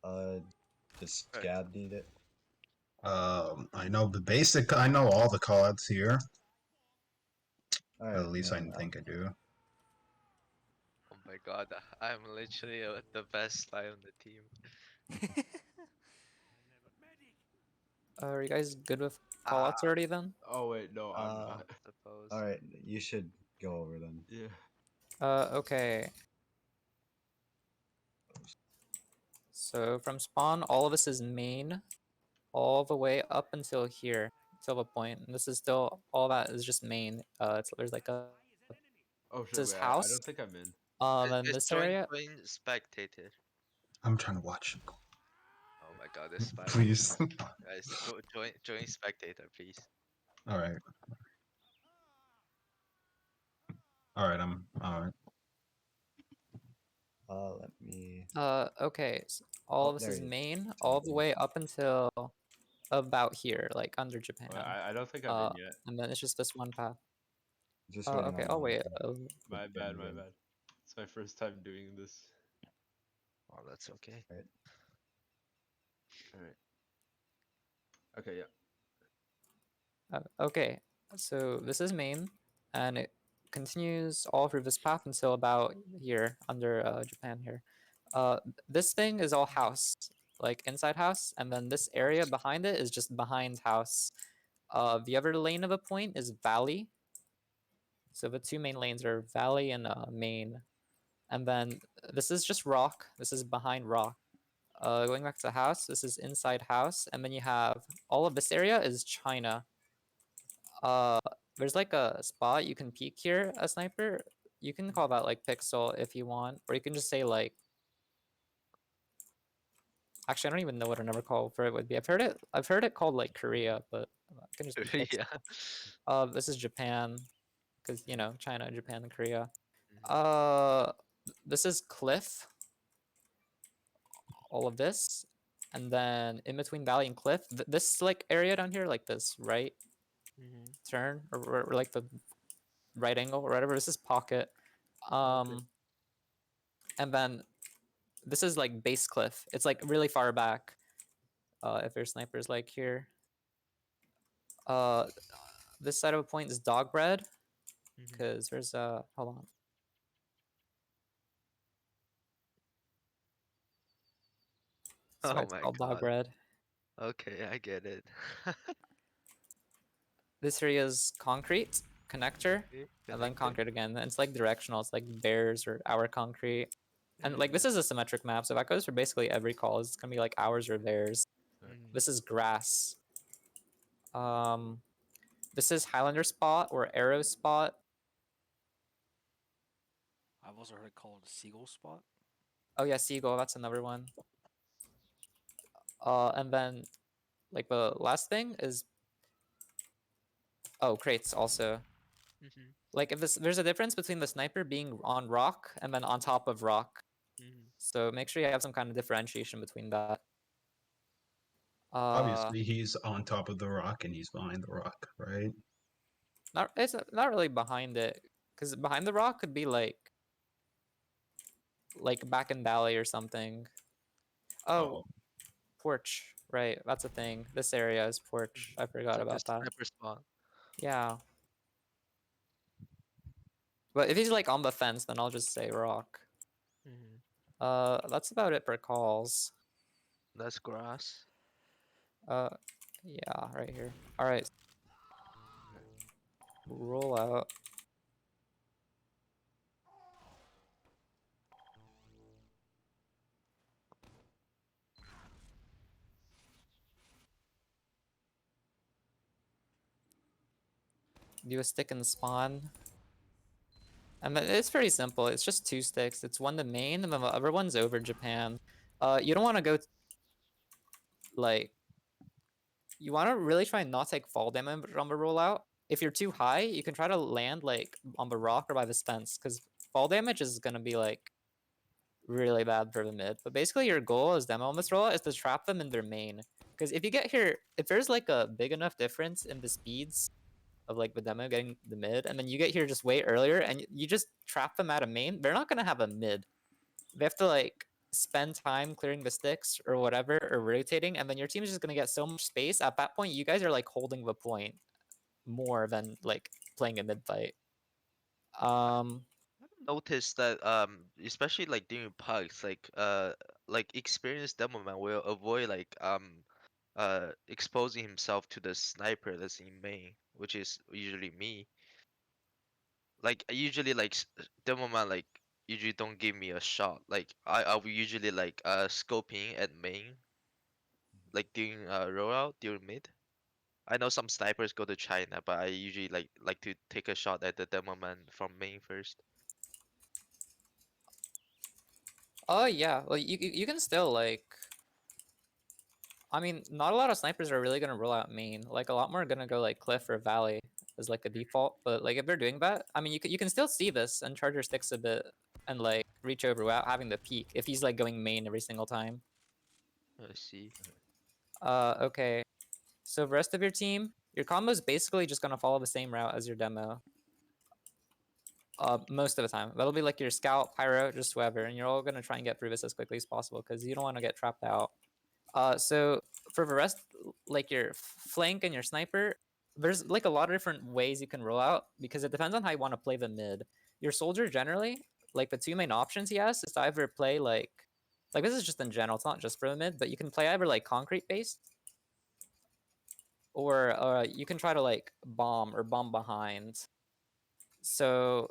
Does Right. Scab need it? I know the basic. I know all the cards here. Alright, At least I man, think I do. Oh my god, I'm literally the best guy on the team. Are you guys good with Ah, callouts already then? Oh wait, no, I'm Uh, not. suppose. alright, you should go over them. Yeah. Okay. So from spawn, all of this is main, all the way up until here, till the point. And this is still, all that is just main. There's like a, Oh this shit, is wait, I house. don't think I'm in. Then Just this area, join spectator. I'm trying to watch. Oh my god, this spider. Please. Guys, join spectator, please. All right. All right. I'm all right. Let me. okay. So all Oh, of this there is he is. main, all the way up until about here, like under Japan. Wait, I don't think I'm in yet. And then it's just this one path. Just Oh, waiting okay. on Oh, wait. My bad, my again. bad. It's my first time doing this. Oh, that's okay. Alright. Okay, yeah. Okay, so this is main, and it continues all through this path until about here, under Japan here. This thing is all house, like inside house, and then this area behind it is just behind house. The other lane of a point is valley. So the two main lanes are valley and main. And then this is just rock. This is behind rock. Going back to house, this is inside house, and then you have all of this area is China. There's like a spot you can peek here, a sniper. You can call that like pixel if you want, or you can just say like. Actually, I don't even know what another call for it would be. I've heard it called like Korea, but I can just be pixel. Yeah. This is Japan, because you know China, Japan, and Korea. Mhm. This is cliff. All of this, and then in between valley and cliff, this like area down here, like this right turn or like the right angle or whatever. This is pocket. And then this is like base cliff. It's like really far back. If your sniper's like here. This side of a point is dog bread, because there's hold on. That's why Oh it's my called dog god. bread. Okay, I get it. This area is concrete connector, and then concrete again. And it's like directional. It's like bears or our concrete. And like this is a symmetric map, so that goes for basically every call. It's gonna be like ours or theirs. This is grass. This is Highlander spot or Arrow spot. I've also heard it called Seagull Spot. Oh yeah, Seagull. That's another one. And then like the last thing is crates also. Like if there's a difference between the sniper being on rock and then on top of rock. So make sure you have some kind of differentiation between that. Obviously, he's on top of the rock and he's behind the rock, right? It's not really behind it, because behind the rock could be like back in valley or something. Oh, porch, right? That's a thing. This area is porch. I forgot about that. Sniper spot. Yeah. But if he's like on the fence, then I'll just say rock. That's about it for calls. That's grass. Yeah, right here. All right. Roll out. Do a stick in the spawn. And it's pretty simple. It's just 2 sticks. It's one to main, and then the other one's over Japan. You don't want to go like. You want to really try and not take fall damage on the rollout. If you're too high, you can try to land like on the rock or by the fence, because fall damage is gonna be like really bad for the mid. But basically, your goal as demo on this rollout is to trap them in their main. Because if you get here, if there's like a big enough difference in the speeds of like the demo getting the mid, and then you get here just way earlier and you just trap them at a main, they're not gonna have a mid. They have to like spend time clearing the sticks or whatever, or rotating, and then your team is just gonna get so much space. At that point, you guys are like holding the point more than like playing a mid fight. Notice that especially like during pugs, like experienced demoman will avoid like exposing himself to the sniper that's in main, which is usually me. Like usually like demoman like usually don't give me a shot. Like I will usually like scoping at main, like during rollout during mid. I know some snipers go to China, but I usually like to take a shot at the demoman from main first. Oh yeah, well you can still like. I mean, not a lot of snipers are really gonna roll out main. Like a lot more are gonna go like cliff or valley as like a default. But like if they're doing that, I mean, you can still see this and charge your sticks a bit and like reach over without having the peak if he's like going main every single time. Let's see. Okay. So the rest of your team, your combo is basically just gonna follow the same route as your demo. Most of the time, that'll be like your scout, pyro, just whoever, and you're all gonna try and get through this as quickly as possible because you don't want to get trapped out. So for the rest, like your flank and your sniper, there's like a lot of different ways you can roll out because it depends on how you want to play the mid. Your soldier generally, like the two main options he has is to either play like this is just in general, it's not just for the mid, but you can play either like concrete based, or you can try to like bomb or bomb behind. So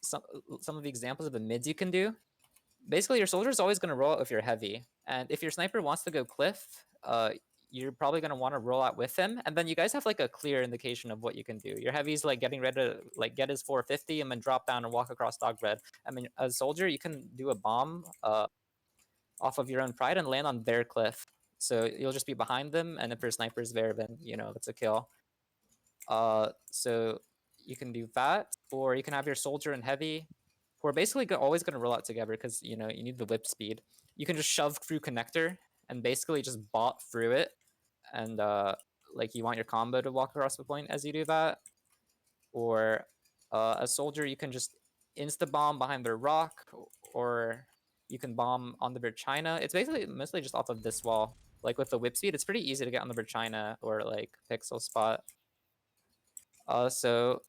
some of the examples of the mids you can do. Basically, your soldier is always going to roll out if you're heavy, and if your sniper wants to go cliff, you're probably going to want to roll out with him, and then you guys have like a clear indication of what you can do. Your heavy's like getting ready to like get his 450 and then drop down and walk across dog bread. I mean, as a soldier, you can do a bomb off of your own pride and land on their cliff. So you'll just be behind them, and if your sniper's there, then you know it's a kill. So you can do that, or you can have your soldier and heavy. We're basically always going to roll out together because you know you need the whip speed. You can just shove through connector and basically just bot through it, and like you want your combo to walk across the point as you do that. Or a soldier, you can just insta bomb behind their rock, or you can bomb on the China. It's basically mostly just off of this wall. Like with the whip speed, it's pretty easy to get on the China or like pixel spot. So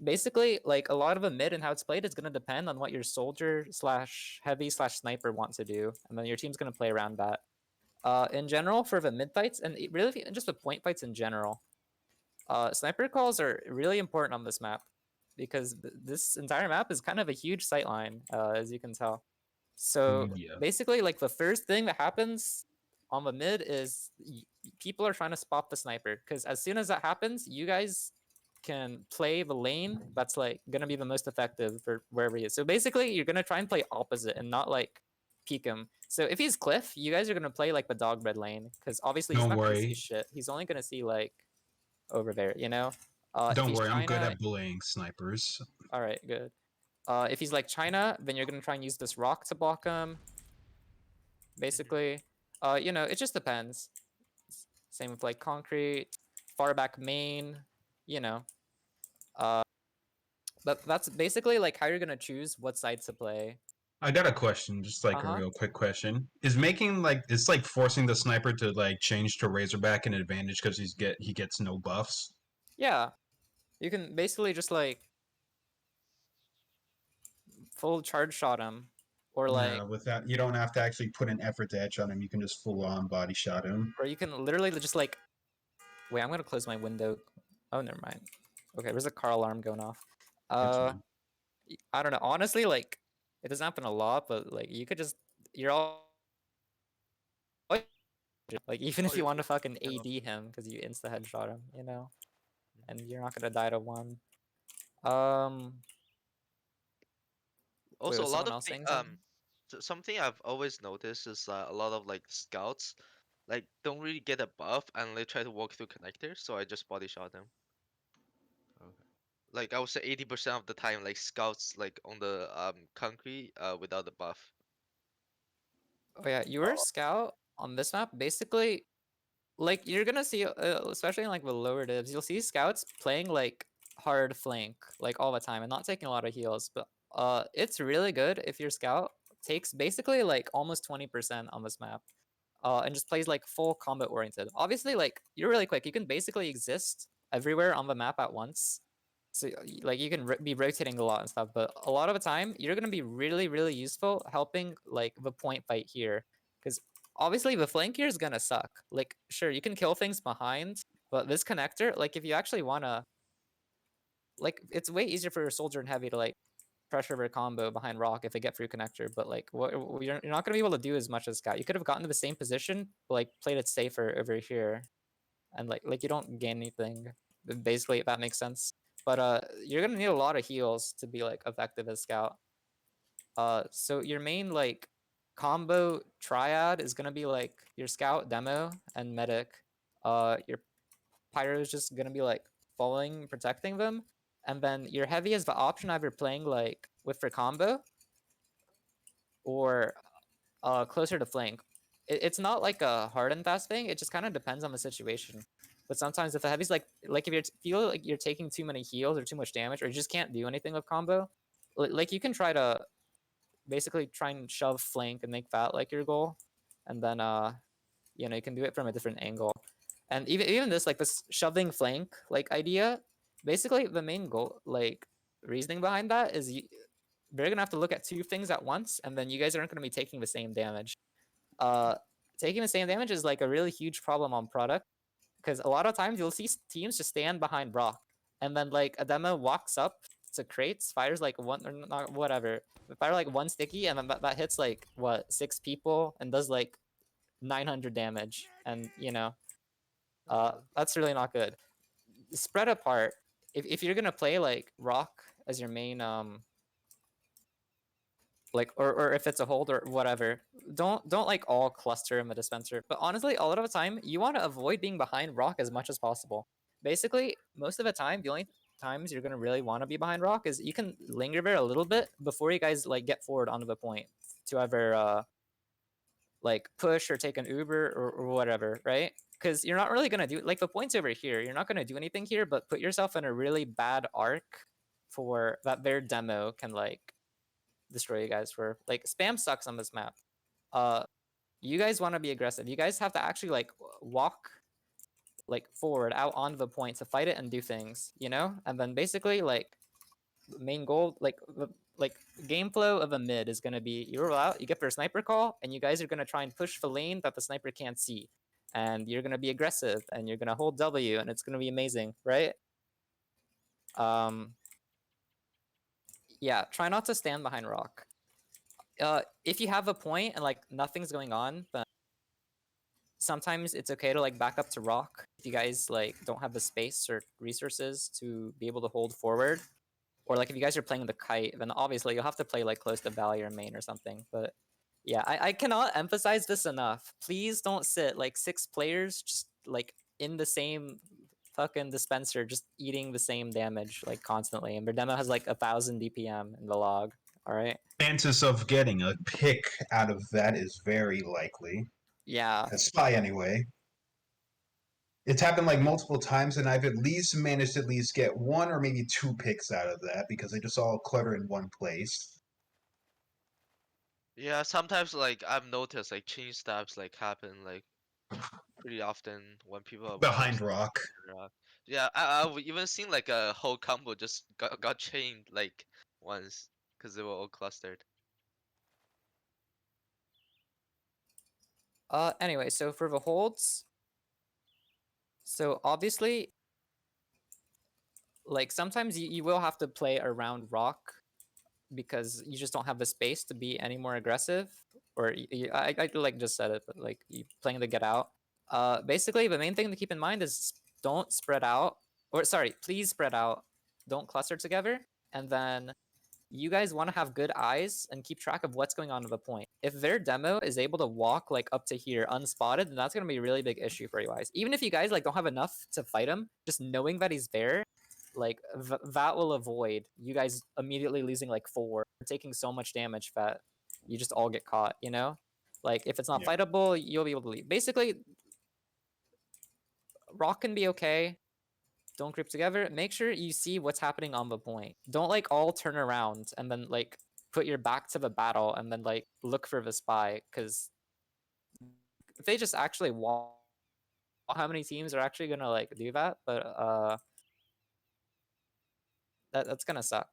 basically, like a lot of the mid and how it's played is going to depend on what your soldier / heavy / sniper want to do, and then your team's going to play around that. In general, for the mid fights, and really just the point fights in general, sniper calls are really important on this map because this entire map is kind of a huge sightline, as you can tell. So Yeah. basically, like the first thing that happens on the mid is people are trying to spot the sniper, because as soon as that happens, you guys can play the lane that's like gonna be the most effective for wherever he is. So basically, you're gonna try and play opposite and not like peek him. So if he's cliff, you guys are gonna play like the dog bread lane because obviously he's Don't not gonna see worry. shit. He's only gonna see like over there, you know. If Don't he's worry, I'm good China- at bullying snipers. All right, good. If he's like China, then you're gonna try and use this rock to block him. Basically, you know, it just depends. Same with like concrete, far back main, you know. But that's basically like how you're gonna choose what side to play. I got a question, just like Uh-huh. a real quick question. Is making like it's like forcing the sniper to like change to Razorback an advantage because he gets no buffs? Yeah, you can basically just like full charge shot him, or like, Yeah, without you don't have to actually put an effort to headshot him. You can just full on body shot him. or you can literally just like. Wait, I'm gonna close my window. Oh, never mind. Okay, there's a car alarm going off. It's fine. I don't know. Honestly, like it doesn't happen a lot, but like you could just you're all like even if you want to fucking AD him because you insta headshot him, you know, and you're not gonna die to one. Also, was a lot someone of else thing, saying something? something I've always noticed is a lot of like scouts like don't really get a buff and they try to walk through connectors, so I just body shot them. Okay. Like I would say 80% of the time, like scouts like on the concrete without the buff. Oh yeah, you were a scout on this map. Basically, like you're gonna see, especially in like the lower divs, you'll see scouts playing like hard flank like all the time and not taking a lot of heals. But it's really good if you're scout takes basically like almost 20% on this map. And just plays like full combat oriented. Obviously, like you're really quick. You can basically exist everywhere on the map at once. So like you can be rotating a lot and stuff, but a lot of the time you're gonna be really, really useful helping like the point fight here, because obviously the flank here is gonna suck. Like sure you can kill things behind, but this connector, like if you actually wanna, like it's way easier for a soldier and heavy to like pressure their combo behind rock if they get through connector, but like what you're not gonna be able to do as much as scout. You could have gotten to the same position, but like played it safer over here, and like you don't gain anything. Basically, if that makes sense. But you're gonna need a lot of heals to be like effective as scout. So your main like combo triad is gonna be like your scout, demo, and medic. Your pyro is just gonna be like following, protecting them, and then your heavy is the option either playing like with for combo or closer to flank. It's not like a hard and fast thing. It just kind of depends on the situation. But sometimes if the heavy's like if you feel like you're taking too many heals or too much damage, or you just can't do anything with combo, like you can try to basically try and shove flank and make that like your goal, and then you know you can do it from a different angle. And even this like this shoving flank like idea, basically the main goal like reasoning behind that is they're gonna have to look at two things at once, and then you guys aren't gonna be taking the same damage. Taking the same damage is like a really huge problem on product, because a lot of times you'll see teams just stand behind rock, and then like a demo walks up to crates, fires like one or not whatever, fire like one sticky, and then that hits like what 6 people and does like 900 damage, and you know, that's really not good. Spread apart. If you're gonna play like rock as your main like or if it's a hold or whatever, don't like all cluster in the dispenser. But honestly, a lot of the time you want to avoid being behind rock as much as possible. Basically, most of the time, the only times you're gonna really want to be behind rock is you can linger there a little bit before you guys like get forward onto the point to either like push or take an Uber or whatever, right? Because you're not really gonna do like the point's over here. You're not gonna do anything here, but put yourself in a really bad arc for that their demo can like destroy you guys for. Like spam sucks on this map. You guys want to be aggressive. You guys have to actually like walk like forward out on the point to fight it and do things, you know? And then basically like main goal, like game flow of a mid is gonna be you roll out, you get their sniper call, and you guys are gonna try and push the lane that the sniper can't see. And you're gonna be aggressive and you're gonna hold W, and it's gonna be amazing, right? Yeah, try not to stand behind rock. If you have a point and like nothing's going on, then sometimes it's okay to like back up to rock if you guys like don't have the space or resources to be able to hold forward. Or like if you guys are playing the kite, then obviously you'll have to play like close to Valley or main or something. But yeah, I cannot emphasize this enough. Please don't sit like 6 players just like in the same fucking dispenser, just eating the same damage like constantly. And their demo has like 1,000 DPM in the log. All right. Chances of getting a pick out of that is very likely. Yeah. A spy anyway. It's happened like multiple times, and I've at least managed to at least get 1 or maybe 2 picks out of that because they just all clutter in one place. Yeah, sometimes like I've noticed like change stabs like happen like pretty often when people are Behind rock. rock. Yeah, I've even seen like a whole combo just got chained like once because they were all clustered. Anyway, so for the holds, so obviously, like sometimes you will have to play around rock because you just don't have the space to be any more aggressive. Or I like just said it, but like you playing to get out. Basically, the main thing to keep in mind is don't spread out, or sorry, please spread out. Don't cluster together, and then you guys want to have good eyes and keep track of what's going on at the point. If their demo is able to walk like up to here unspotted, then that's going to be a really big issue for you guys. Even if you guys like don't have enough to fight him, just knowing that he's there, like that will avoid you guys immediately losing like 4, taking so much damage that you just all get caught, you know? Like if it's not fightable, you'll be able to leave. Basically, rock can be okay. Don't group together. Make sure you see what's happening on the point. Don't like all turn around and then like put your back to the battle and then like look for the spy, because if they just actually walk, how many teams are actually gonna like do that? But that's gonna suck.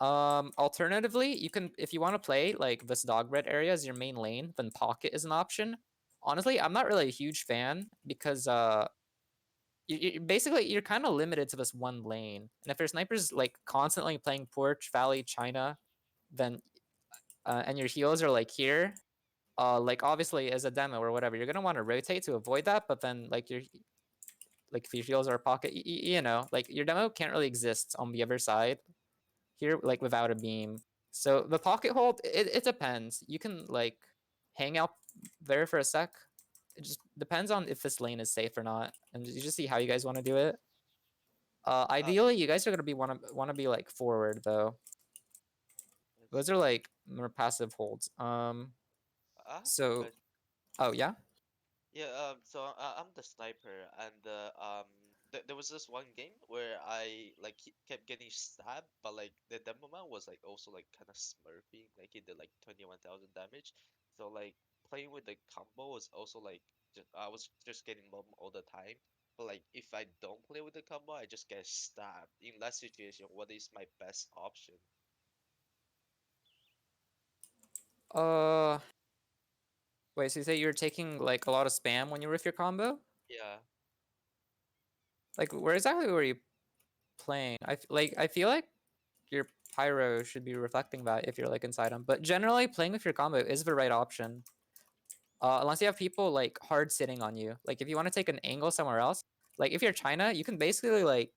Alternatively, you can, if you want to play like this dog bread area as your main lane, then pocket is an option. Honestly, I'm not really a huge fan because basically you're kind of limited to this one lane, and if your sniper's like constantly playing Porch, Valley, China, then and your heals are like here, like obviously as a demo or whatever, you're gonna want to rotate to avoid that. But then like if your heals are pocket, you know, like your demo can't really exist on the other side here, like without a beam. So the pocket hold, it depends. You can like hang out there for a sec. It just depends on if this lane is safe or not, and you just see how you guys want to do it. Ideally, you guys are gonna be wanna be like forward though. Those are like more passive holds. I have a So, question. oh yeah. Yeah, so I'm the sniper, and there was this one game where I like kept getting stabbed, but like the demo man was like also like kind of smurfing, like he did like 21,000 damage. So like playing with the combo was also like I was just getting mom all the time. But like if I don't play with the combo, I just get stabbed. In that situation, what is my best option? Uh, Wait. So you say you're taking like a lot of spam when you riff your combo? Yeah. Like, where exactly were you playing? I feel like your pyro should be reflecting that if you're like inside him. But generally, playing with your combo is the right option. Unless you have people like hard sitting on you. Like if you want to take an angle somewhere else, like if you're China, you can basically like,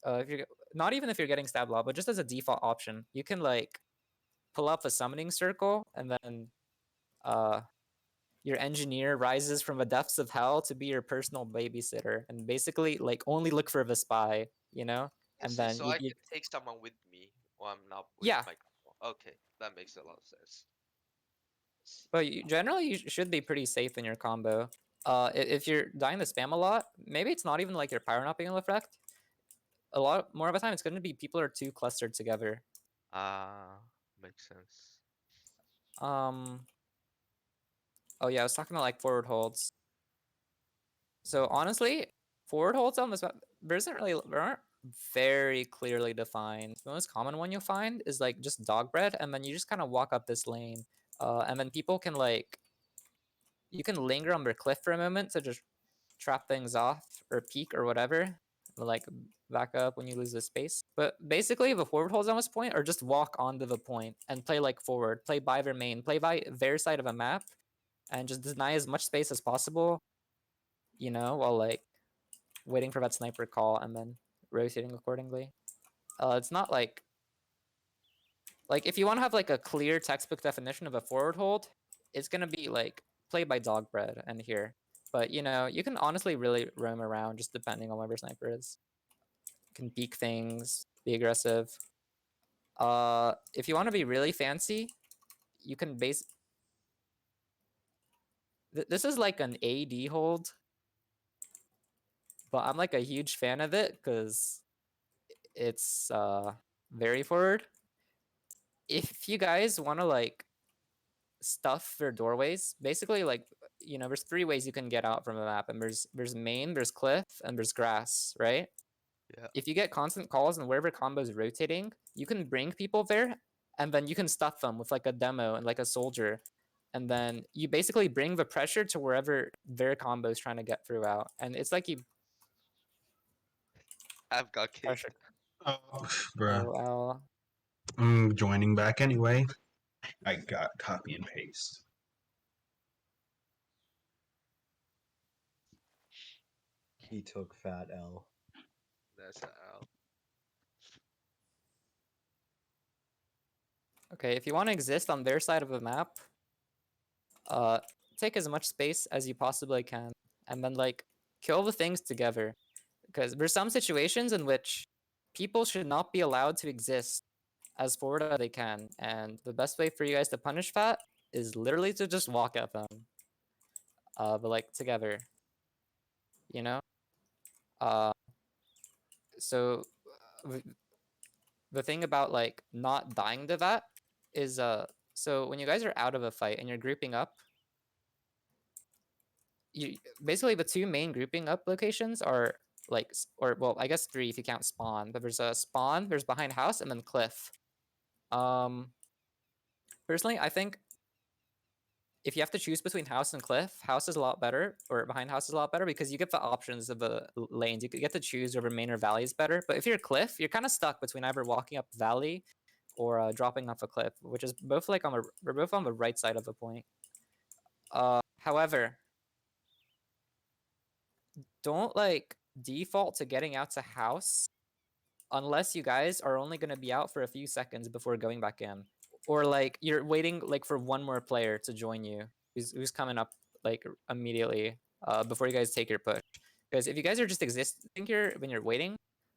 if you're not even if you're getting stab lob, but just as a default option, you can like pull up a summoning circle, and then uh, your engineer rises from the depths of hell to be your personal babysitter, and basically like only look for the spy, you know, and then So I can take someone with me while I'm not with yeah. my combo. Okay, that makes a lot of sense. But generally, you should be pretty safe in your combo. If you're dying to spam a lot, maybe it's not even like your pyro not being able to reflect. A lot more of the time, it's going to be people are too clustered together. Ah, makes sense. Oh yeah, I was talking about like forward holds. So honestly, forward holds on this map, there aren't very clearly defined. The most common one you'll find is like just dog bread, and then you just kind of walk up this lane, and then people can like, you can linger on their cliff for a moment to just trap things off or peek or whatever, like back up when you lose the space. But basically, the forward holds on this point or just walk onto the point and play like forward, play by their main, play by their side of a map, and just deny as much space as possible, you know, while like waiting for that sniper call and then rotating accordingly. It's not like if you want to have like a clear textbook definition of a forward hold, it's gonna be like play by dog bread and here. But you know, you can honestly really roam around just depending on where your sniper is. You can peek things, be aggressive. If you want to be really fancy, you can this is like an AD hold, but I'm like a huge fan of it because it's very forward. If you guys want to like stuff their doorways, basically like, you know, there's 3 ways you can get out from the map, and there's main, there's cliff, and there's grass, right? Yeah. If you get constant calls and wherever combo is rotating, you can bring people there, and then you can stuff them with like a demo and like a soldier, and then you basically bring the pressure to wherever their combo is trying to get through out, and it's like you I've got kicked. pressure. Oh, bruh. Oh, well. I'm joining back anyway. I got copy and paste. He took fat L. That's an L. Okay, if you want to exist on their side of the map, take as much space as you possibly can, and then like kill the things together. Because there's some situations in which people should not be allowed to exist as forward as they can, and the best way for you guys to punish that is literally to just walk at them, but like together, you know. So the thing about like not dying to that is so when you guys are out of a fight and you're grouping up, you basically the two main grouping up locations are like or well I guess three if you count spawn, but there's a spawn, there's behind house, and then cliff. Personally, I think if you have to choose between house and cliff, house is a lot better, or behind house is a lot better because you get the options of the lanes. You get to choose over main or valley is better. But if you're cliff, you're kind of stuck between either walking up valley or dropping off a cliff, which is both like we're both on the right side of the point. However, don't like default to getting out to house unless you guys are only going to be out for a few seconds before going back in, or like you're waiting like for one more player to join you who's coming up like immediately before you guys take your push. Because if you guys are just existing here when you're waiting,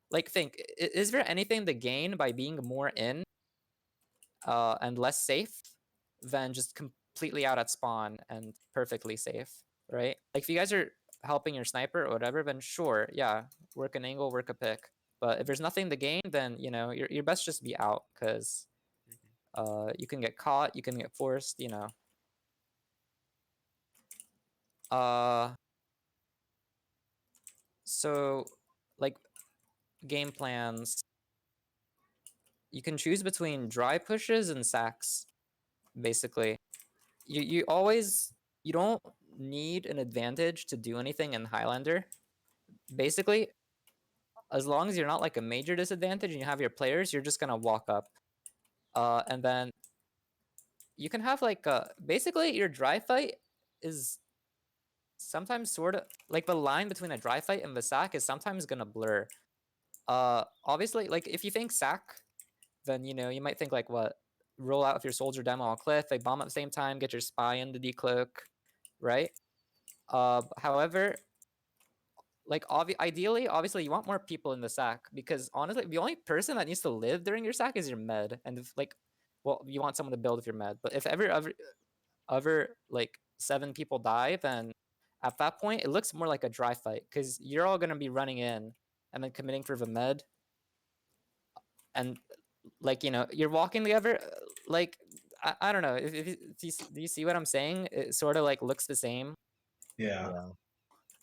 like think, is there anything to gain by being more in and less safe than just completely out at spawn and perfectly safe, right? Like if you guys are helping your sniper or whatever, then sure, yeah, work an angle, work a pick. But if there's nothing to gain, then you know you're best just be out because you can get caught, you can get forced, you know. So like game plans, you can choose between dry pushes and sacks. Basically, you always you don't need an advantage to do anything in Highlander. Basically, as long as you're not like a major disadvantage and you have your players, you're just gonna walk up. And then you can have like basically your dry fight is sometimes sort of like the line between a dry fight and the sack is sometimes gonna blur. Obviously, like if you think sack, then you know you might think like what, roll out with your soldier demo on cliff, they bomb at the same time, get your spy in the decloak, right? However, like ideally, obviously you want more people in the sack because honestly, the only person that needs to live during your sack is your med, and if like, well, you want someone to build with your med. But if ever like 7 people die, then at that point it looks more like a dry fight because you're all gonna be running in and then committing for the med, and like you know you're walking together. Like I don't know if do you see what I'm saying? It sort of like looks the same. Yeah.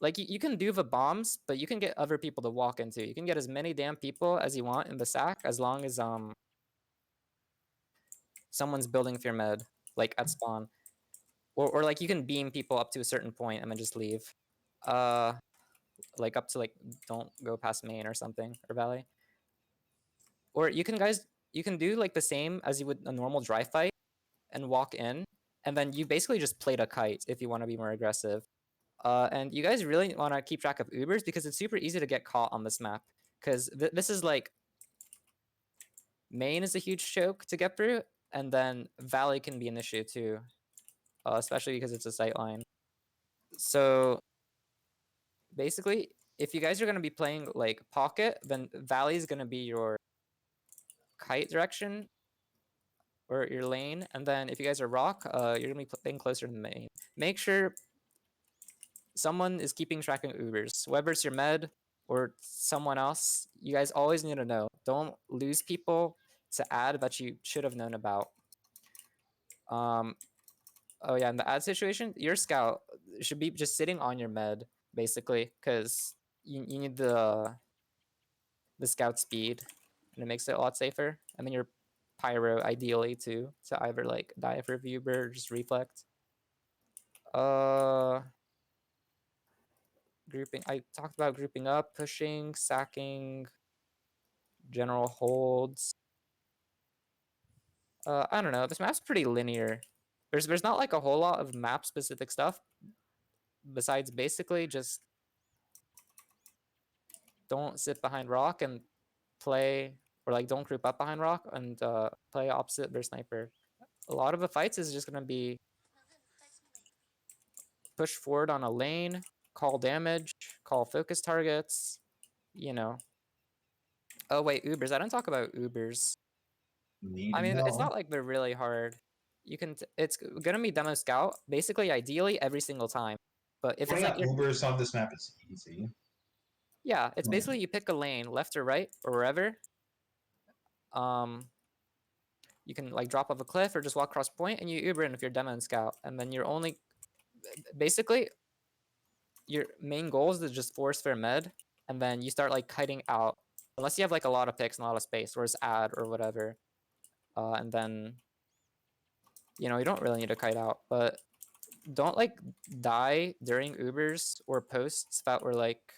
Like you can do the bombs, but you can get other people to walk into. You can get as many damn people as you want in the sack as long as someone's building with your med, like at spawn. Or like you can beam people up to a certain point and then just leave. Like up to like don't go past main or something or valley. Or you can do like the same as you would a normal dry fight and walk in, and then you basically just played a kite if you want to be more aggressive. And you guys really want to keep track of Ubers because it's super easy to get caught on this map. Because this is like, main is a huge choke to get through, and then valley can be an issue too, especially because it's a sight line. So basically, if you guys are going to be playing like pocket, then valley is going to be your kite direction or your lane, and then if you guys are rock, you're going to be playing closer to the main. Make sure someone is keeping track of Ubers, whether it's your med or someone else. You guys always need to know. Don't lose people to add that you should have known about. Oh yeah, in the ad situation, your scout should be just sitting on your med basically, because you need the scout speed, and it makes it a lot safer. And then your pyro ideally too, to either like die for Uber or just reflect. Grouping. I talked about grouping up, pushing, sacking, general holds. I don't know. This map's pretty linear. There's not like a whole lot of map specific stuff besides basically just don't sit behind rock and play, or like don't group up behind rock and play opposite their sniper. A lot of the fights is just gonna be push forward on a lane, call damage, call focus targets, you know. Oh wait, Ubers. I didn't talk about Ubers. I mean, it's not like they're really hard. You can. It's gonna be demo scout basically, ideally every single time. But if it's like Ubers on this map is easy. Yeah, it's basically you pick a lane, left or right or wherever. you can like drop off a cliff or just walk across point and you Uber in if you're demo and scout, and then you're only basically your main goal is to just force fair med, and then you start like kiting out unless you have like a lot of picks and a lot of space, or it's ad or whatever, and then you know you don't really need to kite out, but don't like die during Ubers or posts that were like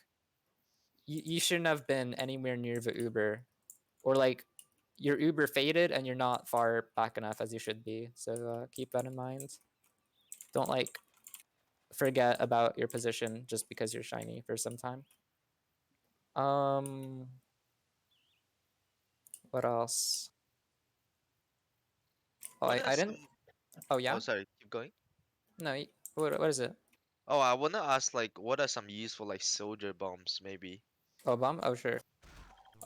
you shouldn't have been anywhere near the Uber, or like your Uber faded and you're not far back enough as you should be. So keep that in mind. Don't like forget about your position just because you're shiny for some time. What else? Oh, What I is didn't. Oh yeah. Oh, sorry. Keep going. No. What is it? Oh, I wanna ask like, what are some useful like soldier bombs maybe? Oh, bomb. Oh sure.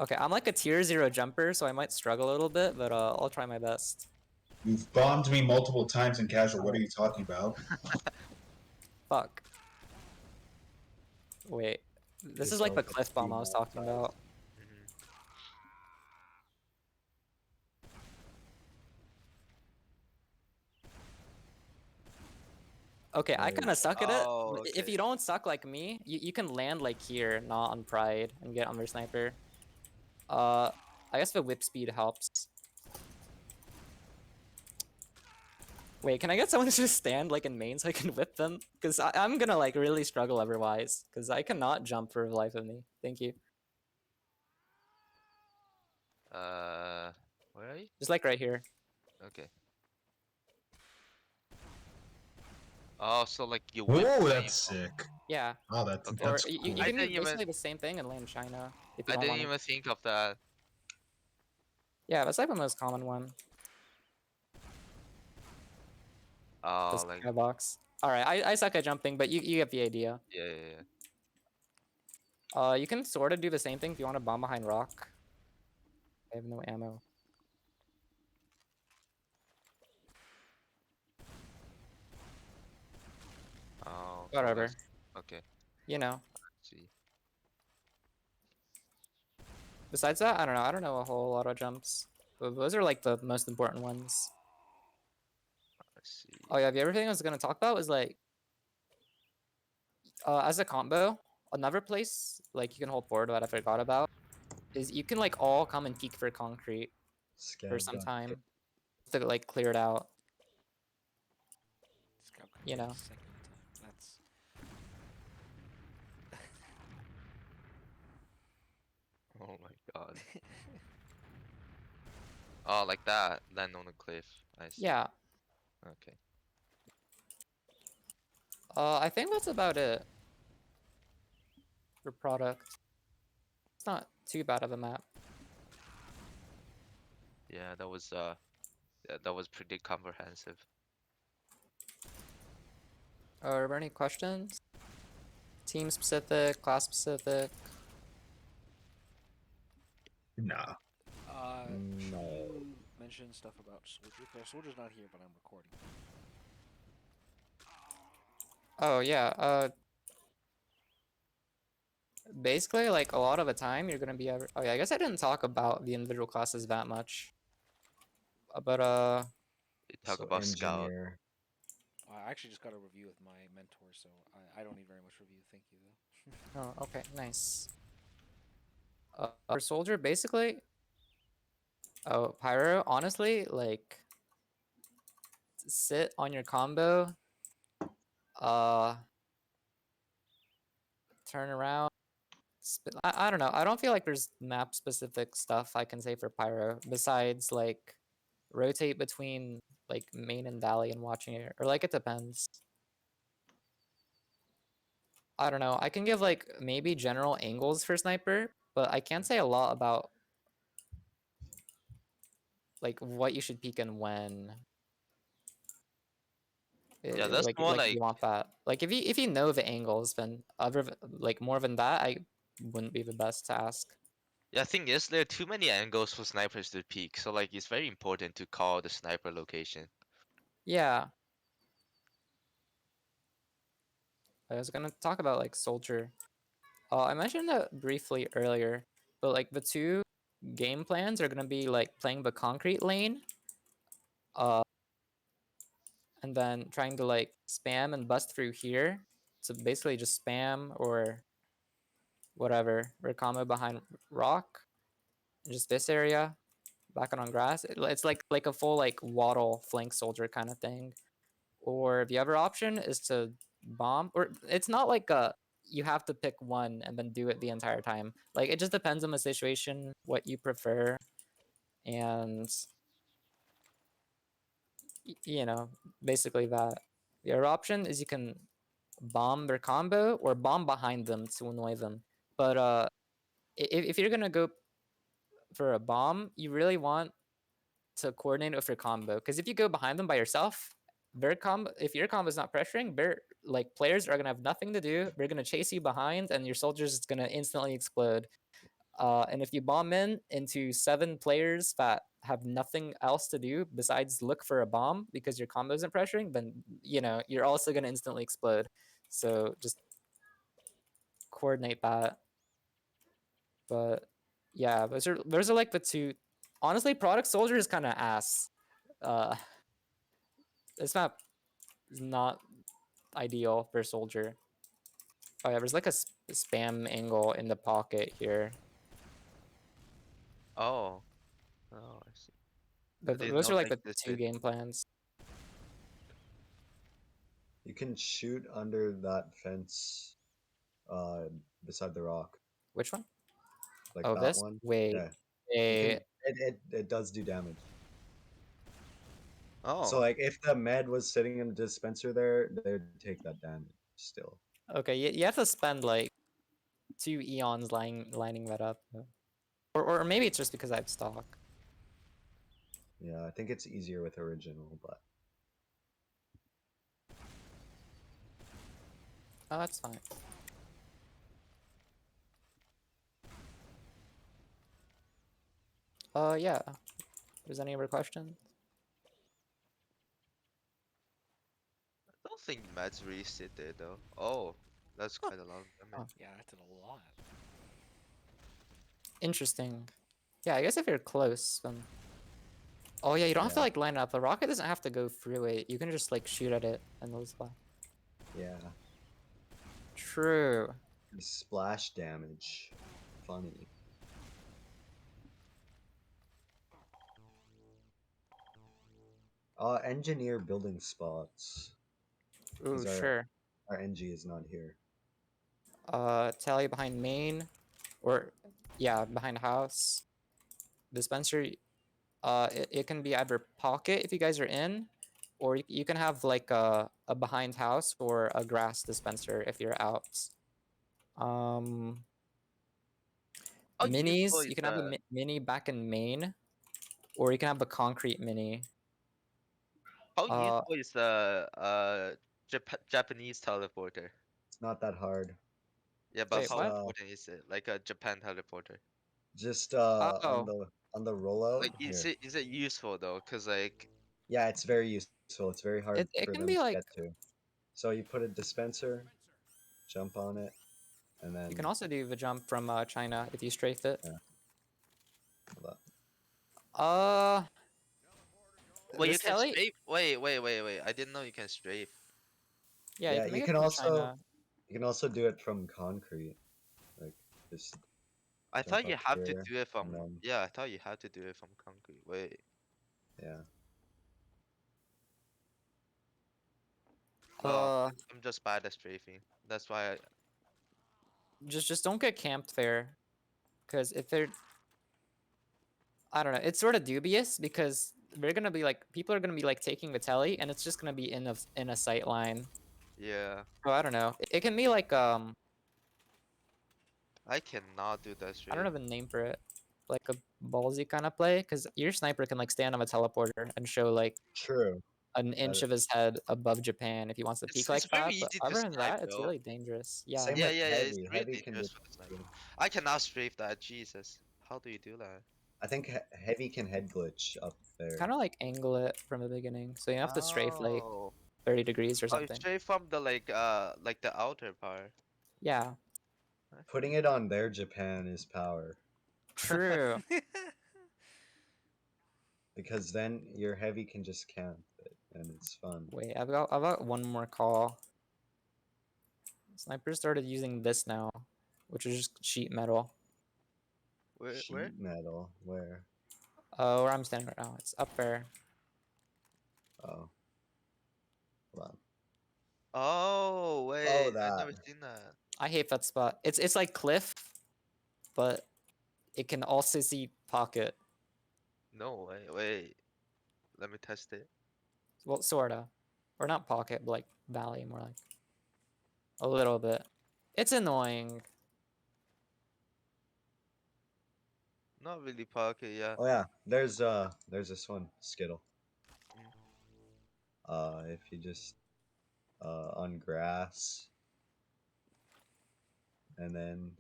Okay, I'm like a tier 0 jumper, so I might struggle a little bit, but I'll try my best. You've bombed me multiple times in casual. What are you talking about? Fuck. Wait. This is like the cliff bomb I was talking about. Mhm. Okay, I kind of suck at it. Oh, If okay. you don't suck like me, you can land like here, not on pride, and get under sniper. I guess the whip speed helps. Wait, can I get someone to just stand like in main so I can whip them? Because I'm gonna like really struggle otherwise, because I cannot jump for the life of me. Thank you. Where are you? Just like right here. Okay. Oh, so like you whip Whoa, the that's aim. sick. Yeah. Oh, that's Okay. Or that's you cool. I can do didn't even- basically the same thing and land China if you I don't didn't want to. even think of that. Yeah, that's like the most common one. Oh, This like skybox. Alright, I suck at jumping, but you get the idea. yeah. You can sort of do the same thing if you want to bomb behind rock. I have no ammo. Oh. Whatever. That's- Okay. You know. Let's see. Besides that, I don't know. I don't know a whole lot of jumps. But those are like the most important ones. Let's see. Oh yeah, the other thing I was gonna talk about was like, as a combo, another place like you can hold forward that I forgot about is you can like all come and peek for concrete for some time to like clear it out. Scout You know. second time. That's Oh my god. Oh, like that. Land on the cliff. I see. Yeah. Okay. I think that's about it for product. It's not too bad of a map. Yeah, that was pretty comprehensive. Are there any questions? Team specific, class specific. Nah. No. You mentioned stuff about Soldier. Soldier's not here, but I'm recording. Oh yeah. Basically, like a lot of the time, you're gonna be. Oh yeah, I guess I didn't talk about the individual classes that much. But You talk about scout. engineer. I actually just got a review with my mentor, so I don't need very much review. Thank you, though. Oh, okay, nice. For soldier, basically. Oh, pyro. Honestly, like, sit on your combo. Turn around. I don't know. I don't feel like there's map specific stuff I can say for pyro besides like rotate between like main and valley and watching it, or like it depends. I don't know. I can give like maybe general angles for sniper, but I can't say a lot about like what you should peek and when. Yeah, that's Like, more if like you want that. Like if you know the angles, then like more than that, I wouldn't be the best to ask. yeah. Thing is, there are too many angles for snipers to peek, so like it's very important to call the sniper location. Yeah. I was gonna talk about like soldier. I mentioned that briefly earlier, but like the two game plans are gonna be like playing the concrete lane, and then trying to like spam and bust through here. So basically just spam or whatever. Or combo behind rock. Just this area. Back on grass. It's like a full like waddle flank soldier kind of thing. Or the other option is to bomb. Or it's not like you have to pick one and then do it the entire time. Like it just depends on the situation, what you prefer, and you know, basically that. The other option is you can bomb their combo or bomb behind them to annoy them. But if you're gonna go for a bomb, you really want to coordinate with your combo, because if you go behind them by yourself, their combo, if your combo is not pressuring, their like players are gonna have nothing to do. They're gonna chase you behind, and your soldiers is gonna instantly explode. And if you bomb into 7 players that have nothing else to do besides look for a bomb because your combo isn't pressuring, then you know you're also gonna instantly explode. So just coordinate that. But yeah, those are like the two. Honestly, product soldier is kind of ass. Uh, it's not ideal for soldier. Oh yeah, there's like a spam angle in the pocket here. Oh. Oh, I see. But There's those no are like like the this 2 game plans. You can shoot under that fence, beside the rock, Which one? like Oh, that this? one. Wait, Yeah, you wait. can, it does do damage. Oh. So like if the med was sitting in the dispenser there, they'd take that damage still. Okay, you have to spend like 2 eons lining that up. Or maybe it's just because I have stock. Yeah, I think it's easier with original, but Oh, that's fine. Yeah. There's any other questions? I don't think Mads really sit there though. Oh, that's quite a long damage. Yeah, I did a lot. Interesting. Yeah, I guess if you're close, then. Oh yeah, you don't have to Yeah. like line up. The rocket doesn't have to go through it. You can just like shoot at it and it'll fly. yeah, True. splash damage, funny. Engineer building spots. Ooh, 'Cause sure. Our NG is not here. Tally behind main, or yeah, behind house. Dispenser. It can be either pocket if you guys are in, or you can have like a behind house or a grass dispenser if you're out. How Minis, useful you is can have a the mini back in main, or you can have a concrete mini. how Uh, useful is the Japanese teleporter? It's not that hard. Yeah, but Wait, how what? important is it? Like a Japan teleporter. Just Oh, on the rollout. Like is it useful though? Cause like Yeah, it's very useful. It's very hard it for can them be to like, get to. So you put a dispenser, jump on it, and then you can also do the jump from China if you strafe it. Yeah. hold up. wait, you This can tele, strafe. Wait. I didn't know you can strafe. yeah, Yeah, you can make you it can from also China. you can also do it from concrete, like just I jump thought you up have to here, do it from and then yeah, I thought you had to do it from concrete. Wait. yeah. Well, I'm just bad at strafing. That's why Just don't get camped there, because if they're, I don't know, it's sort of dubious because they're gonna be like, people are gonna be like taking the telly, and it's just gonna be in a sight line. yeah, So I don't know. It can be like I cannot do that I don't strafe. have a name for it, like a ballsy kind of play, because your sniper can like stand on a teleporter and show like True. an inch of his head above Japan if he wants to peek It's like very that. But easy to other than snipe that, it's though. really dangerous. Yeah. Same Yeah, with it's heavy. really Heavy can do. dangerous for the sniper. I cannot strafe that. Jesus, how do you do that? I think heavy can head glitch up there. Kind of like angle it from the beginning, so you have to strafe like Oh, 30 degrees or oh, something. strafe from the like the outer part. Yeah. Putting it on their Japan is power. True. Because then your heavy can just camp it, and it's fun. Wait, I've got one more call. Snipers started using this now, which is just sheet metal. Where? Sheet metal. Where? Where I'm standing right now, it's up there. Oh. Hold on. Oh wait, I've never that. seen that. I hate that spot. It's like cliff, but it can also see pocket. No way. Wait, let me test it. Well, sorta, or not pocket, but like valley, more like a little bit. It's annoying. Not really pocket, yeah. Oh yeah, there's this one, Skittle. If you just on grass, and then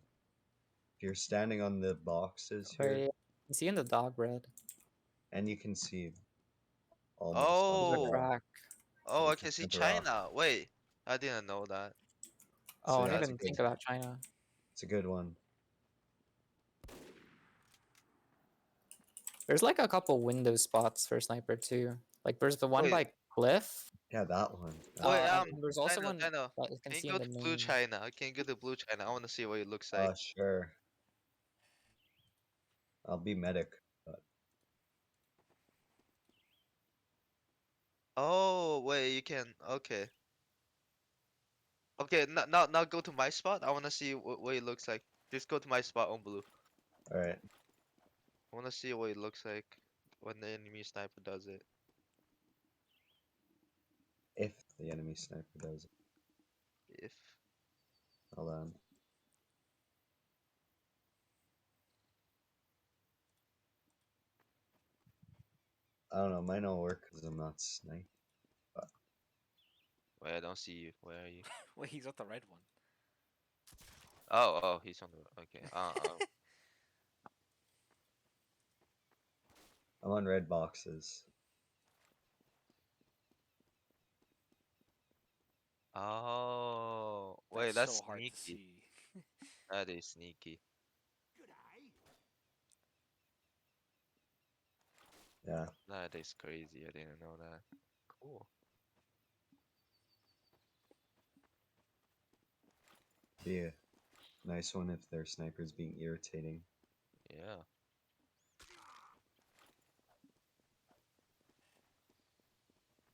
if you're standing on the boxes Where here, you can see in the dog bread. and you can see almost There's a Oh. crack. Oh, you I can can see sniper off. China. Wait, I didn't know that. Oh, So I yeah, didn't it's a even good, think about China. it's a good one. There's like a couple window spots for sniper too. Like there's the one Wait. by cliff. Yeah, that one. Wait, And there's also one China. that you can Can you see go in the to Blue main. China? Can you go to Blue China? I want to see what it looks like. Sure. I'll be medic. But Oh, wait, you can. Okay. Okay, now go to my spot. I want to see what it looks like. Just go to my spot on blue. all right. I want to see what it looks like when the enemy sniper does it. If the enemy sniper does it. If Hold on. I don't know. Might not work because I'm not sniped. wait, I don't see you. Where are you? Wait, he's with the red one. Oh, he's on the. Okay. I'm on red boxes. Oh, wait, that's so hard to sneaky. see. That is sneaky. Yeah. That is crazy. I didn't know that. Cool. Be a nice one if their sniper's being irritating. Yeah.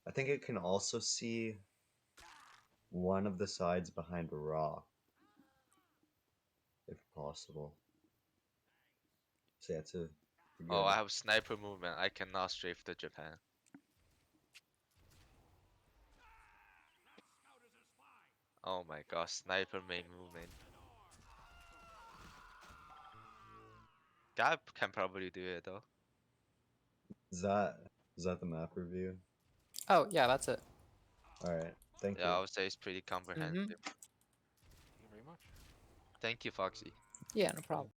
I think it can also see one of the sides behind a rock. If possible. So yeah, it's a Oh, good. I have sniper movement. I cannot strafe to Japan. Oh my gosh, sniper main movement. Gap can probably do it though. Is that the map review? Oh yeah, that's it. All right. Thank Yeah, you. I would say it's pretty comprehensive. Thank you very much. Thank you, Foxy. Yeah, no problem.